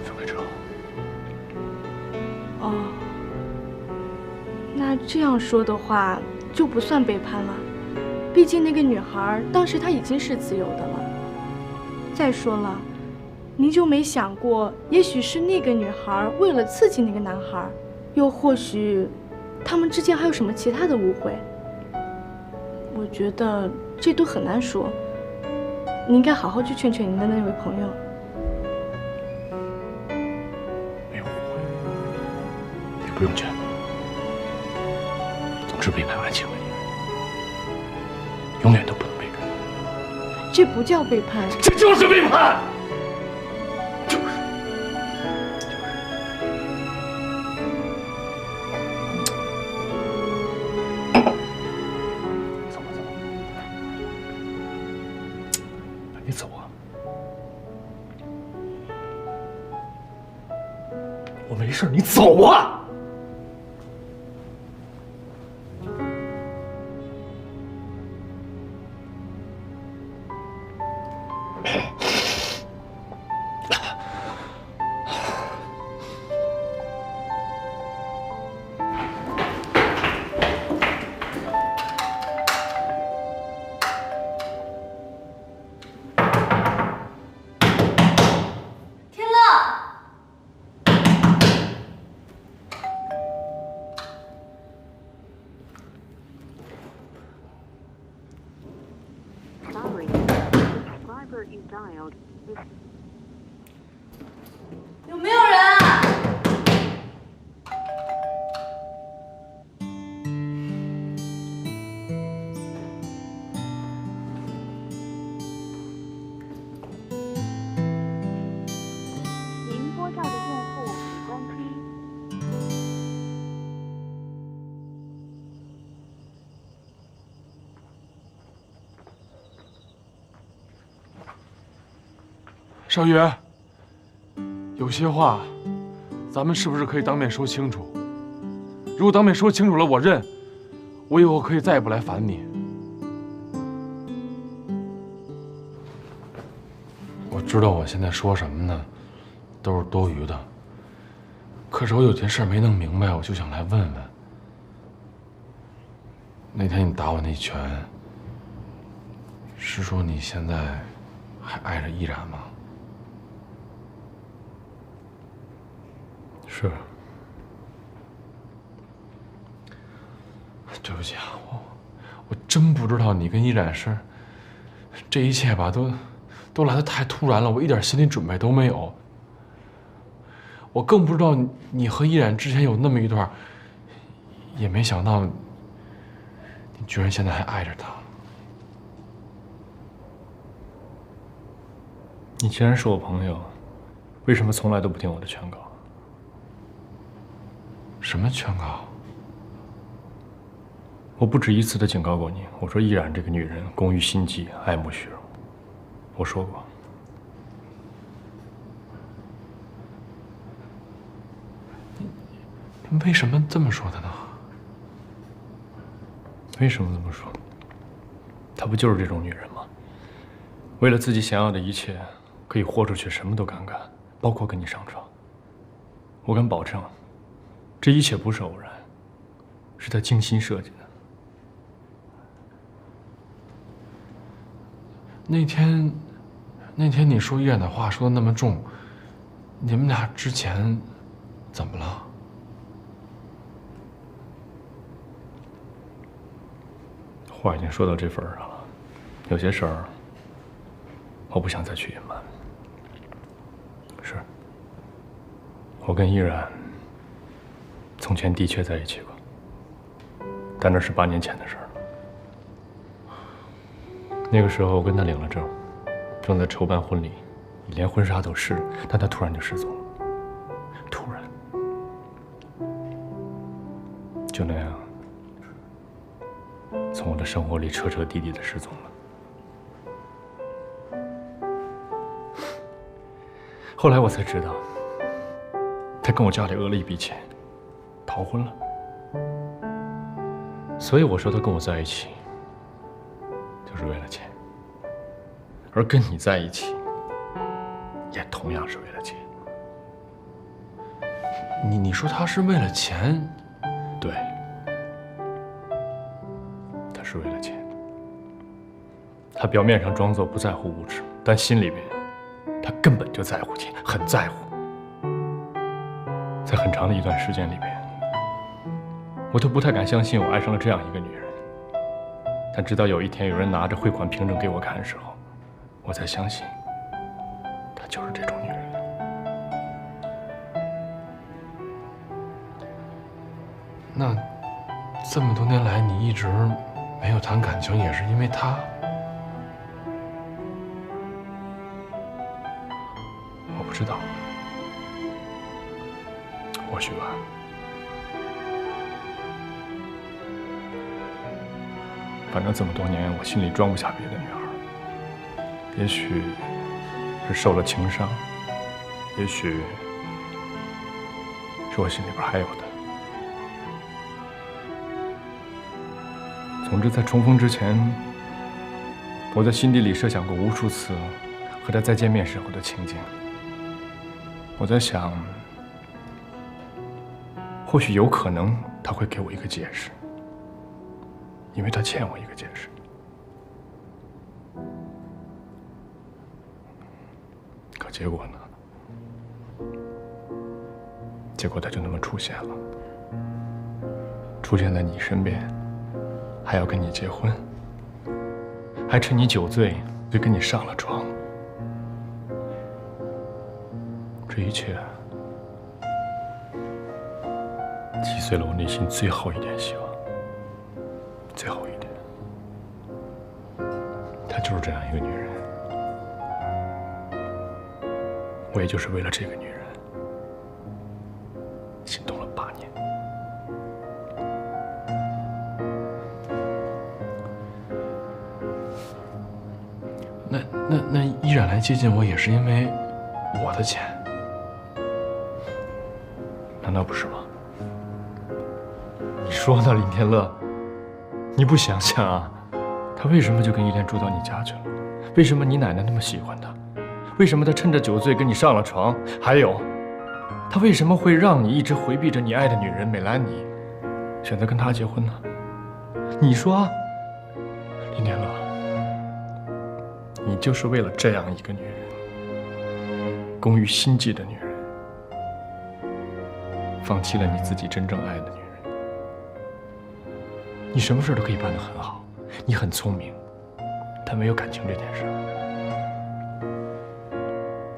分开之后。哦，那这样说的话，就不算背叛了。毕竟那个女孩当时她已经是自由的了。再说了，您就没想过，也许是那个女孩为了刺激那个男孩，又或许他们之间还有什么其他的误会？我觉得这都很难说。你应该好好去劝劝您的那位朋友。没有误会，也不用劝。总之，背叛爱情而已，永远都不能背叛。这不叫背叛，这就是背叛。你走啊！我没事，你走啊！有没有人啊？您拨叫的用户已关机。少宇，有些话，咱们是不是可以当面说清楚？如果当面说清楚了，我认，我以后可以再也不来烦你。我知道我现在说什么呢，都是多余的。可是我有件事没弄明白，我就想来问问。那天你打我那拳，是说你现在还爱着依然吗？是。对不起啊，我真不知道你跟依然是这一切吧，都来得太突然了，我一点心理准备都没有。我更不知道你和依然之前有那么一段，也没想到你居然现在还爱着他。你既然是我朋友，为什么从来都不听我的劝告？什么劝告？我不止一次的警告过你，我说依然这个女人工于心计，爱慕虚荣。我说过。你为什么这么说的呢？为什么这么说？她不就是这种女人吗？为了自己想要的一切，可以豁出去，什么都敢干，包括跟你上床。我敢保证，这一切不是偶然，是她精心设计的。那天你说依然的话说的那么重，你们俩之前怎么了？话已经说到这份儿上了，有些事儿我不想再去隐瞒。是，我跟依然从前的确在一起过，但那是8年前的事儿了。那个时候我跟他领了证，正在筹办婚礼，你连婚纱都是，但他突然就失踪了，突然，就那样，从我的生活里彻彻底底的失踪了。后来我才知道，他跟我家里讹了一笔钱，逃婚了。所以我说他跟我在一起，就是为了钱，而跟你在一起，也同样是为了钱。你说他是为了钱？对，他是为了钱。他表面上装作不在乎物质，但心里边，他根本就在乎钱，很在乎。在很长的一段时间里边，我都不太敢相信我爱上了这样一个女人。但直到有一天有人拿着汇款凭证给我看的时候，我才相信，她就是这种女人。那这么多年来，你一直没有谈感情，也是因为他？我不知道，或许吧。反正这么多年，我心里装不下别的女孩。也许是受了情伤，也许是我心里边还有的。总之，在重逢之前，我在心底里设想过无数次和他再见面时候的情景。我在想，或许有可能他会给我一个解释，因为他欠我一个解释。可结果呢？结果他就那么出现了，出现在你身边，还要跟你结婚，还趁你酒醉就跟你上了床。这一切击碎了我内心最后一点希望，最后一点。她就是这样一个女人，我也就是为了这个女人心动了8年。那依然来接近我，也是因为我的钱，难道不是吗？你说呢，林天乐？你不想想啊，他为什么就跟依莲住到你家去了？为什么你奶奶那么喜欢他？为什么他趁着酒醉跟你上了床？还有，他为什么会让你一直回避着你爱的女人美兰妮，选择跟他结婚呢？你说，林天乐，你就是为了这样一个女人，攻于心计的女人，放弃了你自己真正爱的女人。你什么事都可以办得很好，你很聪明，但没有感情这件事，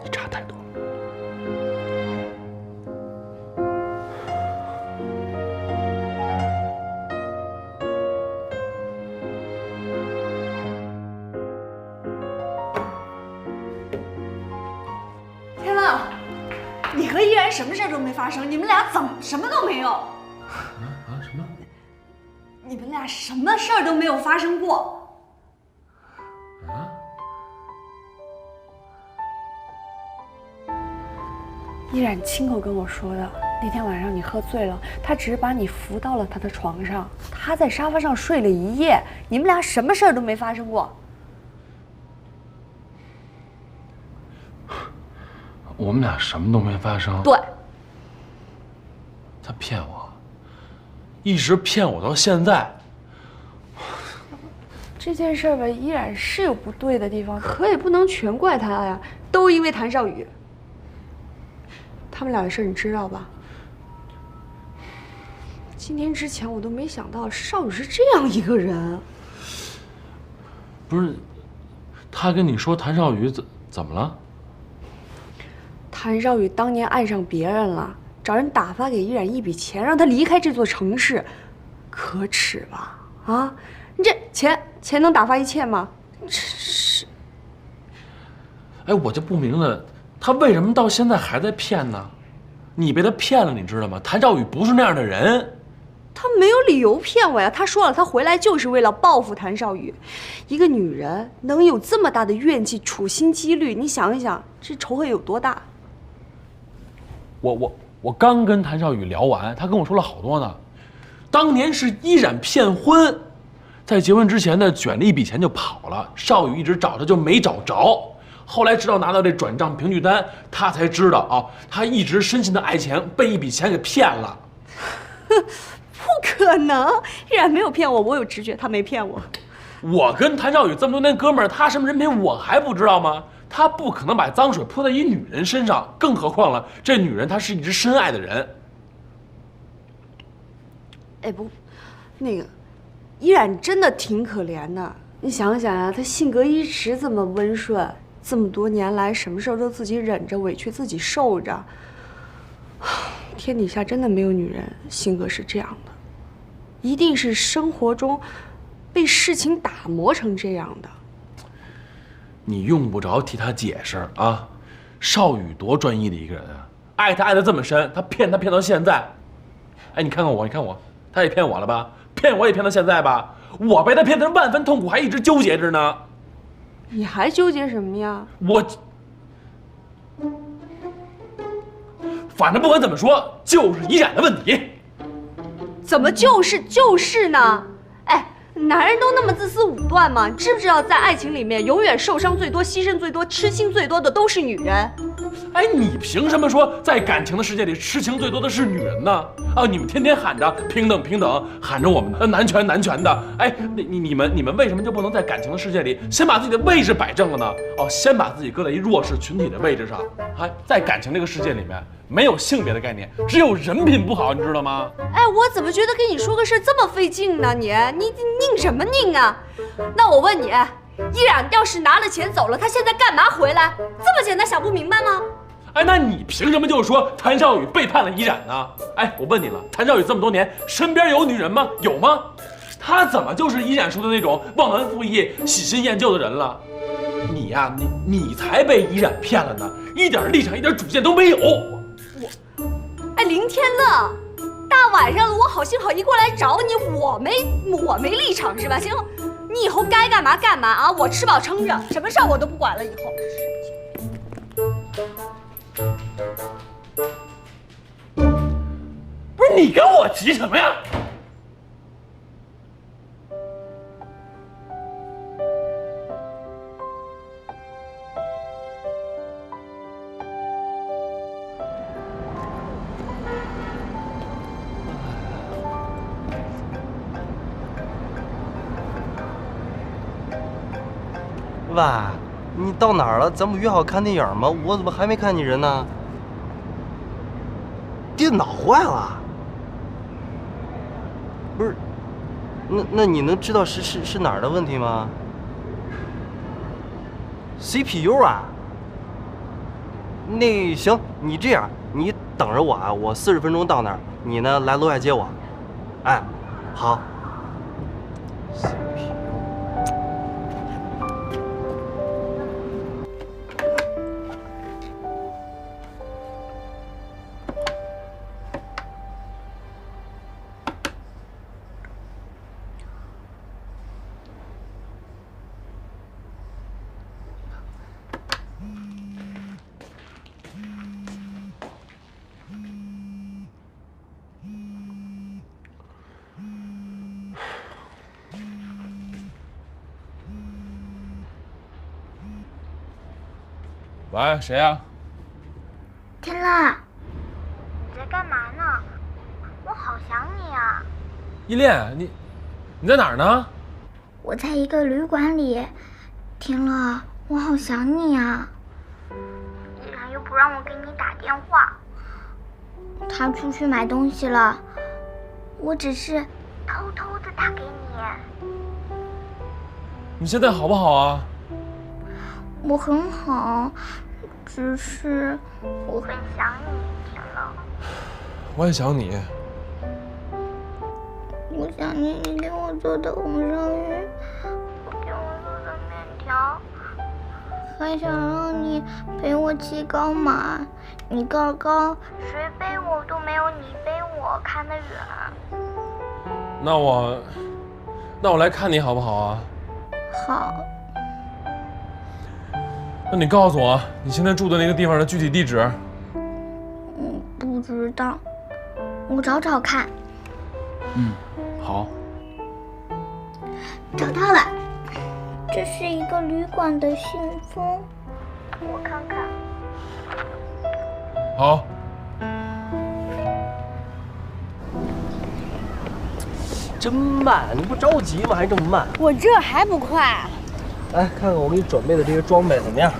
你差太多了。天乐，你和依然什么事都没发生，你们俩怎么什么都没有？什么？你们俩什么事儿都没有发生过。依然亲口跟我说的，那天晚上你喝醉了，他只是把你扶到了他的床上，他在沙发上睡了一夜，你们俩什么事儿都没发生过。我们俩什么都没发生。对，他骗我，一直骗我到现在。这件事儿吧，依然是有不对的地方，可也不能全怪他呀，都因为谭少宇。他们俩的事你知道吧？今天之前我都没想到少宇是这样一个人。不是，他跟你说谭少宇怎么了？谭少宇当年爱上别人了，找人打发给依然一笔钱，让他离开这座城市，可耻吧？啊，你这钱能打发一切吗？是。哎，我就不明白，他为什么到现在还在骗呢？你被他骗了，你知道吗？谭兆宇不是那样的人。他没有理由骗我呀！他说了，他回来就是为了报复谭少宇。一个女人能有这么大的怨气，处心积虑，你想一想，这仇恨有多大？我刚跟谭少宇聊完，他跟我说了好多呢。当年是依然骗婚，在结婚之前呢，卷了一笔钱就跑了。少宇一直找他就没找着，后来直到拿到这转账凭据单，他才知道啊，他一直深信的爱情被一笔钱给骗了。不可能，依然没有骗我，我有直觉，他没骗我。我跟谭少宇这么多年哥们儿，他什么人品我还不知道吗？他不可能把脏水泼在一女人身上，更何况了，这女人她是一直深爱的人。哎不，那个，依然真的挺可怜的。你想想啊，他性格一直这么温顺，这么多年来，什么事儿都自己忍着，委屈自己受着。天底下真的没有女人性格是这样的，一定是生活中被事情打磨成这样的。你用不着替他解释啊，少宇多专一的一个人啊，爱他爱得这么深，他骗到现在。哎，你看看我，你看我，他也骗我了吧？骗我也骗到现在吧？我被他骗得万分痛苦，还一直纠结着呢。你还纠结什么呀？反正不管怎么说，就是依然的问题。怎么就是呢？哎，男人都那么自私武断吗？你知不知道，在爱情里面，永远受伤最多、牺牲最多、痴心最多的都是女人。哎，你凭什么说在感情的世界里痴情最多的是女人呢？啊，你们天天喊着平等平等，喊着我们男权男权的。哎，你们为什么就不能在感情的世界里先把自己的位置摆正了呢？哦，先把自己搁在一弱势群体的位置上。哎，在感情这个世界里面，没有性别的概念，只有人品不好，你知道吗？哎，我怎么觉得跟你说个事这么费劲呢？你拧什么拧啊？那我问你，依然要是拿了钱走了，他现在干嘛回来？这么简单想不明白吗？哎，那你凭什么就说谭少宇背叛了依然呢？哎，我问你了，谭少宇这么多年身边有女人吗？有吗？他怎么就是依然说的那种忘恩负义、喜新厌旧的人了？你呀，你才被依然骗了呢，一点立场、一点主见都没有。哎，林天乐，大晚上的我好心好意过来找你，我没立场是吧？行，你以后该干嘛干嘛啊！我吃饱撑着，什么事儿我都不管了。以后。不是你跟我急什么呀？喂，你到哪儿了？咱不约好看电影吗？我怎么还没看你人呢？电脑坏了？不是，那你能知道是哪儿的问题吗 ？CPU 啊？那行，你这样，你等着我啊，我40分钟到那儿，你呢来楼下接我。哎，好。喂，谁呀？天乐，你在干嘛呢？我好想你啊！依恋，你在哪儿呢？我在一个旅馆里。天乐，我好想你啊！依然又不让我给你打电话，他出去买东西了，我只是偷偷的打给你。你现在好不好啊？我很好，只是我很想你，天乐。我也想你。我想念你给我做的红烧鱼，给我做的面条，还想让你陪我骑高马。你个儿高，谁背我都没有你背我看得远。那我来看你好不好啊？好。那你告诉我你现在住的那个地方的具体地址。不知道，我找找看。好。找到了，这是一个旅馆的信封，我看看。好。真慢，你不着急吗？还这么慢？我这还不快？来看看我给你准备的这些装备怎么样？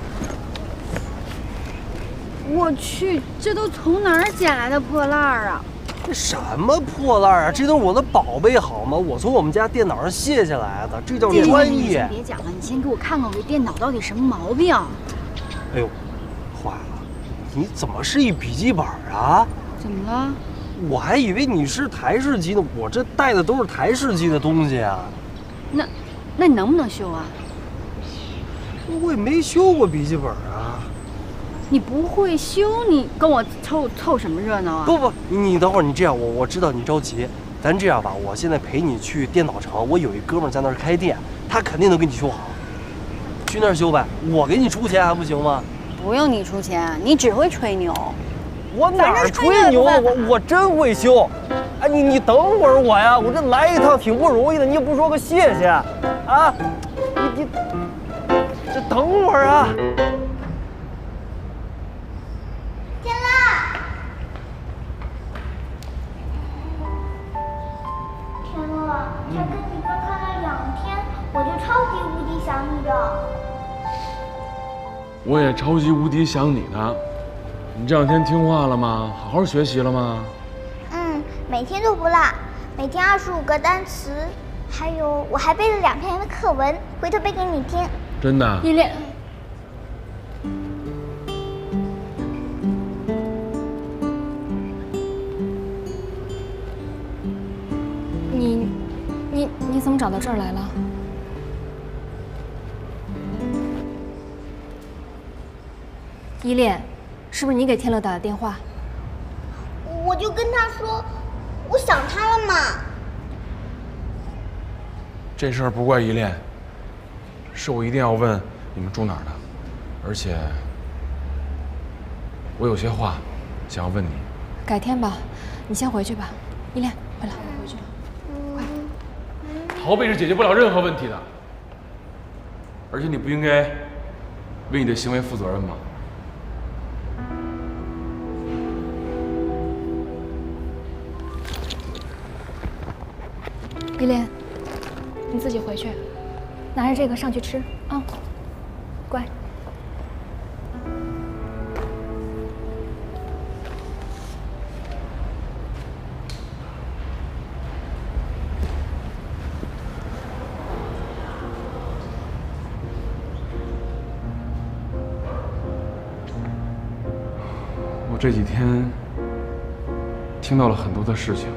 我去，这都从哪儿捡来的破烂儿啊？这什么破烂啊？这都是我的宝贝好吗？我从我们家电脑上卸下来的，这叫专业。别讲了，你先给我看看我这电脑到底什么毛病。哎呦，坏了，你怎么是一笔记本啊？怎么了？我还以为你是台式机呢，我这带的都是台式机的东西啊。那你能不能修啊？我也没修过笔记本啊。你不会修，你跟我凑什么热闹啊？不，你等会儿，你这样，我知道你着急，咱这样吧，我现在陪你去电脑城，我有一哥们在那儿开店，他肯定能给你修好。去那儿修呗，我给你出钱还不行吗？不用你出钱，你只会吹牛。我哪儿吹牛了？我真会修。哎，你等会儿我呀，我这来一趟挺不容易的，你也不说个谢谢啊？你这等会儿啊。天乐，天乐，才跟你分开了2天，我就超级无敌想你的。我也超级无敌想你呢。你这2天听话了吗？好好学习了吗？每天都不落，每天25个单词，还有我还背了2篇的课文，回头背给你听。真的？依恋，你怎么找到这儿来了？依恋，是不是你给天乐打的电话？我就跟他说，我想他了嘛。这事儿不怪依恋，是我一定要问你们住哪儿的，而且我有些话想要问你。改天吧，你先回去吧。依恋，回来，回去吧。逃避是解决不了任何问题的，而且你不应该为你的行为负责任吗？依恋，你自己回去，拿着这个上去吃啊，乖。我这几天听到了很多的事情，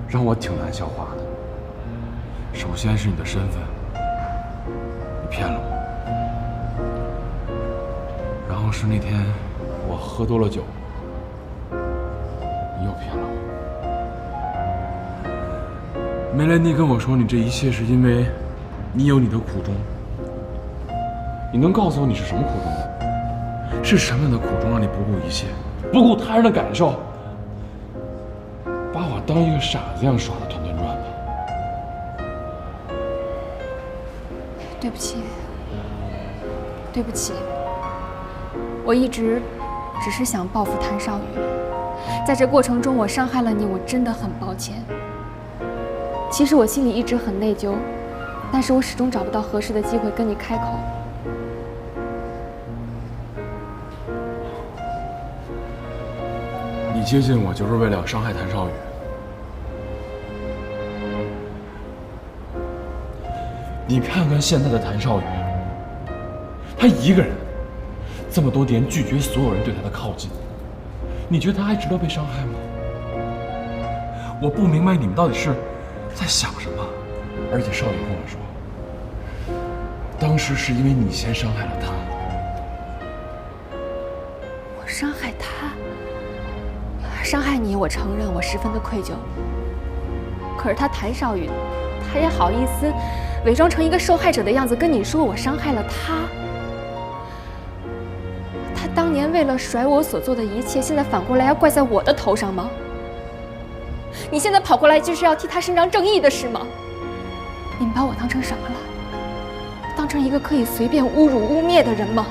让我挺难消化的。首先是你的身份，你骗了我；然后是那天我喝多了酒，你又骗了我。梅兰妮跟我说，你这一切是因为你有你的苦衷。你能告诉我你是什么苦衷吗？是什么样的苦衷让你不顾一切，不顾他人的感受，把我当一个傻子一样耍得团团转的？对不起，对不起，我一直只是想报复谭少宇，在这过程中我伤害了你，我真的很抱歉。其实我心里一直很内疚，但是我始终找不到合适的机会跟你开口。你接近我就是为了伤害谭少宇。你看看现在的谭少宇，他一个人这么多年拒绝所有人对他的靠近，你觉得他还值得被伤害吗？我不明白你们到底是在想什么。而且少宇跟我说，当时是因为你先伤害了他。我伤害他，伤害你，我承认，我十分的愧疚。可是他谭少宇，他也好意思伪装成一个受害者的样子跟你说我伤害了他。他当年为了甩我所做的一切，现在反过来要怪在我的头上吗？你现在跑过来就是要替他伸张正义的是吗？你们把我当成什么了？当成一个可以随便侮辱污蔑的人吗？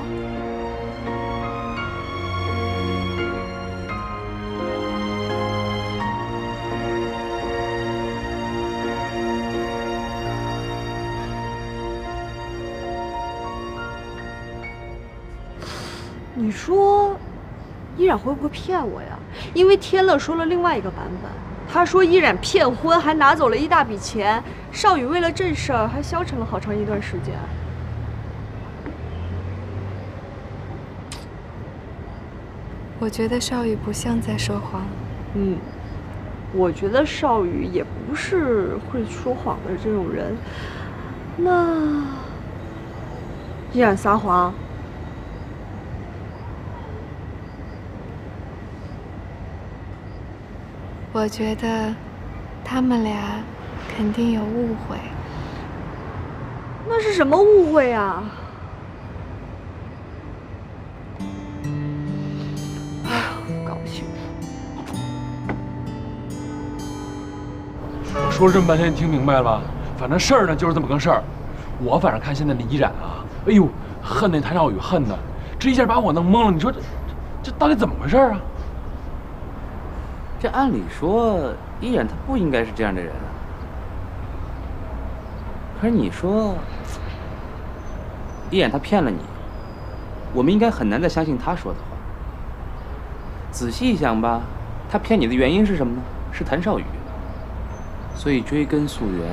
你说，依然会不会骗我呀？因为天乐说了另外一个版本，他说依然骗婚，还拿走了一大笔钱。少宇为了这事儿还消沉了好长一段时间。我觉得少宇不像在说谎。我觉得少宇也不是会说谎的这种人。那依然撒谎？我觉得他们俩肯定有误会。那是什么误会啊？哎呀，搞不清楚。我说了这么半天，你听明白了吧？反正事儿呢就是这么个事儿。我反正看现在李依然啊，哎呦，恨那谭少宇恨的，这一下把我弄懵了。你说这到底怎么回事啊？这按理说，依然他不应该是这样的人啊。可是你说，依然他骗了你，我们应该很难再相信他说的话。仔细一想吧，他骗你的原因是什么呢？是谭少宇。所以追根溯源，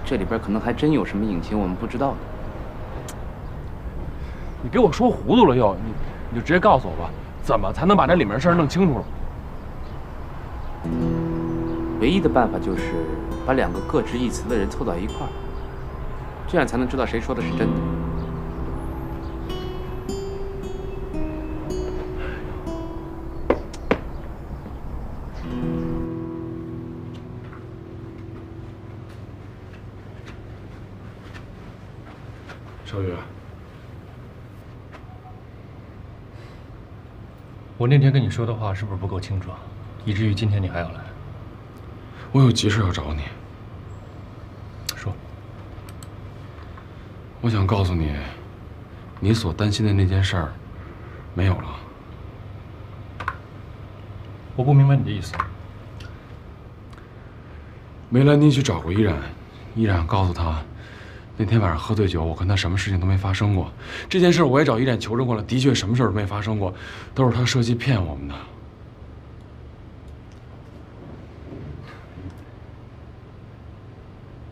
这里边可能还真有什么隐情我们不知道的。你给我说糊涂了又，你就直接告诉我吧，怎么才能把这里面的事儿弄清楚了？唯一的办法就是把两个各执一词的人凑到一块儿，这样才能知道谁说的是真的。少宇，我那天跟你说的话是不是不够清楚，以至于今天你还要来？我有急事要找你。说。我想告诉你，你所担心的那件事儿没有了。我不明白你的意思。梅兰妮去找过依然，依然告诉他，那天晚上喝醉酒，我跟他什么事情都没发生过。这件事我也找依然求证过了，的确什么事都没发生过，都是他设计骗我们的。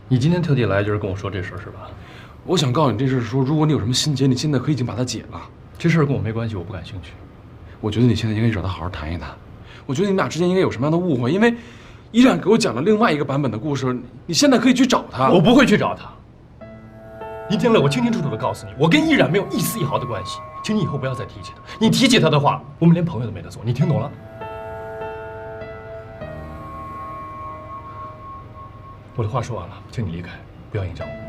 你今天特地来就是跟我说这事儿是吧？我想告诉你这事，说如果你有什么心结，你现在可以已经把它解了。这事儿跟我没关系，我不感兴趣。我觉得你现在应该找他好好谈一谈。我觉得你们俩之间应该有什么样的误会，因为依然给我讲了另外一个版本的故事，你现在可以去找他。我不会去找他。你听了，我清清楚楚的告诉你，我跟依然没有一丝一毫的关系，请你以后不要再提起他。你提起他的话，我们连朋友都没得做。你听懂了？我的话说完了，请你离开，不要影响我。